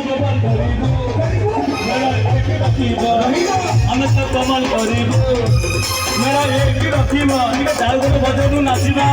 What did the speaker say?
গোপাল করিব মেরা এক রাখিব আমি তো কমাল করিব মেরা এক রাখিব তার ঘরে ভজনু নাচিবা